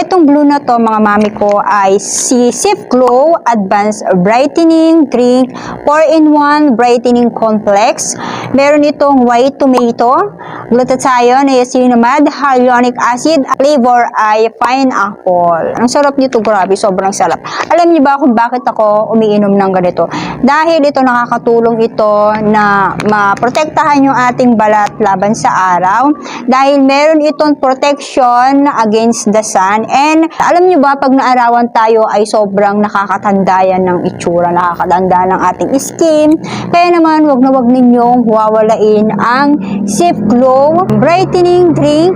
Itong blue na to mga mami ko ay si Sip Glow Advanced Brightening Drink 4-in-1 Brightening Complex. Meron itong white tomato, glutathione, niacinamide, hyaluronic acid, flavor ay pineapple. Ang sarap nito, grabe, sobrang sarap. Alam niyo ba kung bakit ako umiinom ng ganito? Dahil ito nakakatulong ito na maprotektahan yung ating balat laban sa araw. Dahil meron itong protection against the sun. And alam niyo ba, pag naarawan tayo ay sobrang nakakatanda yan ng itsura, nakakatanda ng ating skin. Kaya naman, wag na wag ninyong wawalain ang Sip Glow Brightening Drink.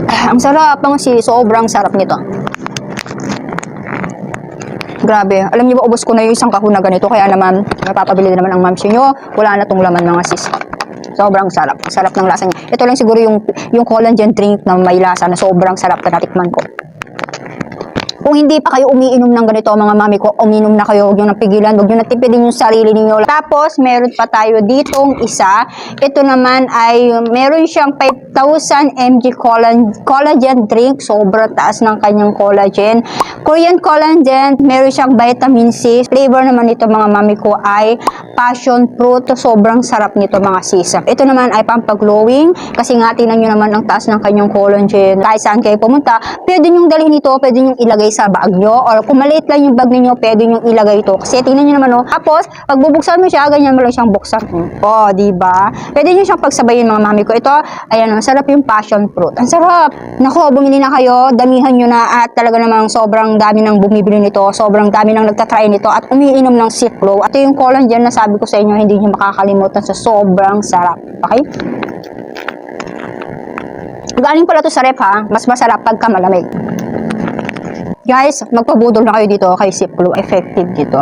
Ang sarap ng sobrang sarap nito. Grabe. Alam niyo ba, ubos ko na yung isang kahon na ganito. Kaya naman, napapabili naman ang mamsi nyo. Wala na tong laman mga sis. Sobrang sarap. Sarap ng lasa niya. Ito lang siguro yung collagen drink na may lasa na sobrang sarap na natikman ko. Kung hindi pa kayo umiinom ng ganito, mga mami ko, uminom na kayo, huwag nyo napigilan, huwag nyo natipidin yung sarili ninyo. Tapos, meron pa tayo ditong isa. Ito naman ay, meron siyang 5,000 mg collagen drink. Sobrang taas ng kanyang collagen. Korean collagen, meron siyang vitamin C. Flavor naman ito, mga mami ko, ay passion fruit. Sobrang sarap nito, mga sis. Ito naman ay pampaglowing. Kasi nga, tingnan nyo naman ang taas ng kanyang collagen. Kahit saan kayo pumunta, pwede nyong dalhin ito, pwede nyong ilagay sa bag nyo, or kung maliit lang yung bag ninyo, pwede nyo ilagay ito. Kasi tingnan nyo naman, oh. Tapos, pag bubuksan mo siya, ganyan mo lang siyang buksan. Oh, diba? Pwede nyo siyang pagsabayin, mga mami ko. Ito, ayan, ang sarap yung passion fruit. Ang sarap! Nako, bumili na kayo, damihan nyo na, at talaga namang sobrang dami nang bumibili nito, sobrang dami nang nagtatry nito, at umiinom ng Sip Glow. At yung collagen na sabi ko sa inyo, hindi nyo makakalimutan sa sobrang sarap. Okay? Galing pala to sa ref, ha? Mas masarap pagka malamig. Guys, magpabudol na kayo dito kay Sip Glow. Effective dito.